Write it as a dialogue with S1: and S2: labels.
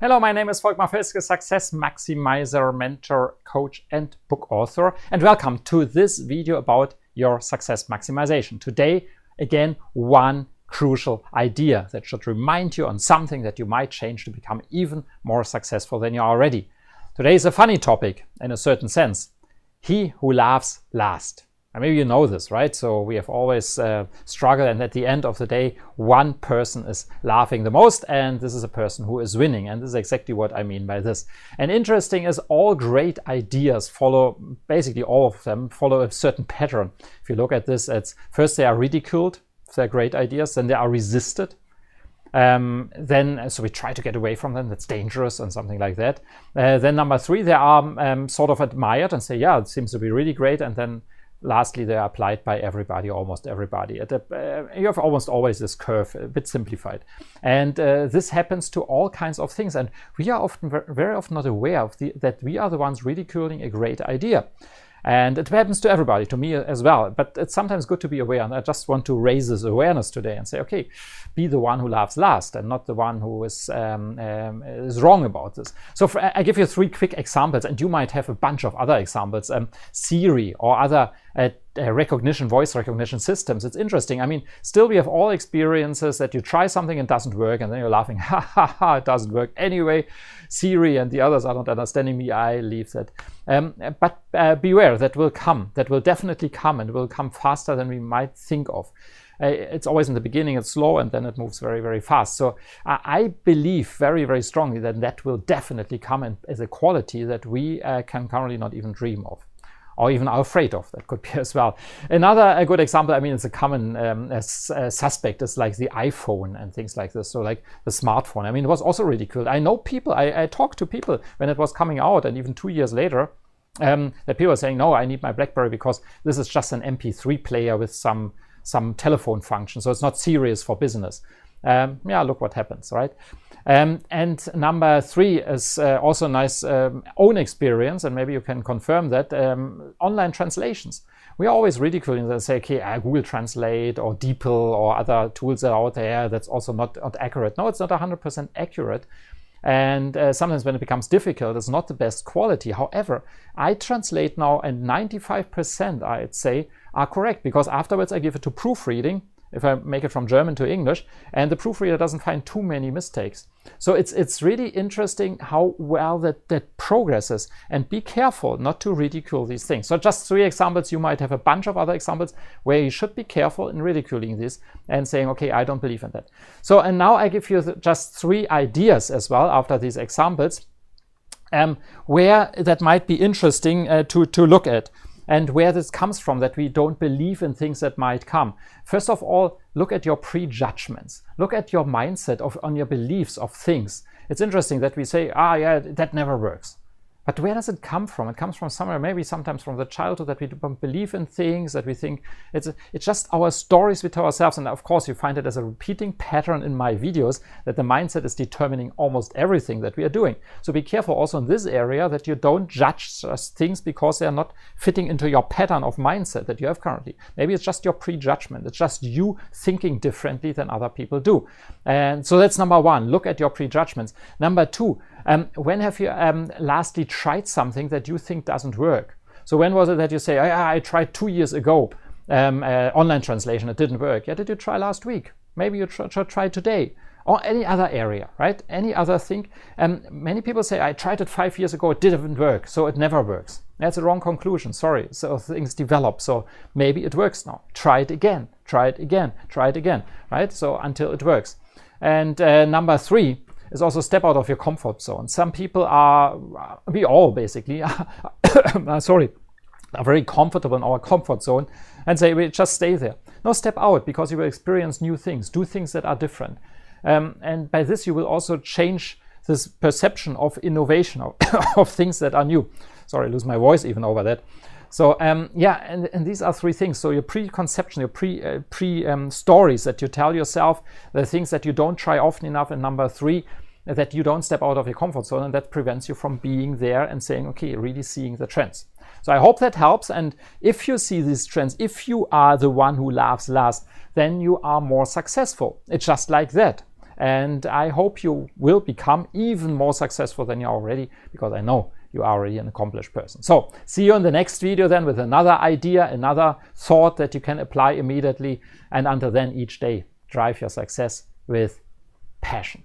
S1: Hello, my name is Volkmar Felske, Success Maximizer, mentor, coach, and book author. And welcome to this video about your success maximization. Today, again, one crucial idea that should remind you on something that you might change to become even more successful than you are already. Today is a funny topic in a certain sense. He who laughs last. And maybe you know this, right? So we have always struggled, and at the end of the day, one person is laughing the most, and this is a person who is winning. And this is exactly what I mean by this. And interesting is all great ideas follow, basically all of them follow a certain pattern. If you look at this, it's first they are ridiculed, if they're great ideas, then they are resisted. So we try to get away from them, that's dangerous and something like that. Then number three, they are sort of admired and say, yeah, it seems to be really great. And then lastly, they are applied by everybody, almost everybody. You have almost always this curve, a bit simplified. And this happens to all kinds of things. And we are often, very often not aware of that we are the ones ridiculing a great idea. And it happens to everybody, to me as well. But it's sometimes good to be aware. And I just want to raise this awareness today and say, okay, be the one who laughs last and not the one who is wrong about this. So I give you three quick examples, and you might have a bunch of other examples. Siri or other voice recognition systems. It's interesting. I mean, still we have all experiences that you try something and it doesn't work, and then you're laughing, ha ha ha, it doesn't work anyway. Siri and the others are not understanding me, I leave that. But beware, that will come. That will definitely come, and will come faster than we might think of. It's always in the beginning, it's slow, and then it moves very, very fast. So I believe very, very strongly that that will definitely come, and as a quality that we can currently not even dream of, or even are afraid of. That could be as well. Another good example, I mean, it's a common suspect, is like the iPhone and things like this. So like the smartphone. I mean, it was also ridiculed. I know people, I talked to people when it was coming out, and even 2 years later, that people are saying, no, I need my BlackBerry because this is just an MP3 player with some telephone function. So it's not serious for business. Yeah, look what happens, right? And number three is also a nice own experience, and maybe you can confirm that, online translations. We are always ridiculing and say, okay, Google Translate or DeepL or other tools that are out there, that's also not accurate. No, it's not 100% accurate. And sometimes when it becomes difficult, it's not the best quality. However, I translate now, and 95%, I'd say, are correct, because afterwards I give it to proofreading, if I make it from German to English, and the proofreader doesn't find too many mistakes. So it's really interesting how well that progresses, and be careful not to ridicule these things. So just three examples. You might have a bunch of other examples where you should be careful in ridiculing this and saying, okay, I don't believe in that. So, and now I give you just three ideas as well after these examples, where that might be interesting to look at. And where this comes from, that we don't believe in things that might come. First of all, look at your prejudgments. Look at your mindset on your beliefs of things. It's interesting that we say, yeah, that never works. But where does it come from? It comes from somewhere, maybe sometimes from the childhood, that we don't believe in things, that we think it's just our stories we tell ourselves. And of course, you find it as a repeating pattern in my videos, that the mindset is determining almost everything that we are doing. So be careful also in this area that you don't judge things because they are not fitting into your pattern of mindset that you have currently. Maybe it's just your prejudgment. It's just you thinking differently than other people do. And so that's number one. Look at your prejudgments. Number two, when have you lastly tried something that you think doesn't work? So when was it that you say, I tried 2 years ago online translation, it didn't work? Yeah, did you try last week? Maybe you try today, or any other area, right? Any other thing. Many people say, I tried it 5 years ago, it didn't work, so it never works. That's a wrong conclusion, sorry. So things develop, so maybe it works now. Try it again, try it again, try it again, right? So until it works. And number three is also step out of your comfort zone. Some people we all basically, are very comfortable in our comfort zone and say, we just stay there. No, step out, because you will experience new things, do things that are different. And by this, you will also change this perception of innovation, of things that are new. Sorry, I lose my voice even over that. So yeah, and these are three things. So your preconception, your stories that you tell yourself, the things that you don't try often enough, and number three, that you don't step out of your comfort zone, and that prevents you from being there and saying, okay, really seeing the trends. So I hope that helps. And if you see these trends, if you are the one who laughs last, then you are more successful. It's just like that. And I hope you will become even more successful than you are already, because I know you are already an accomplished person. So see you in the next video then with another idea, another thought that you can apply immediately. And until then, each day, drive your success with passion.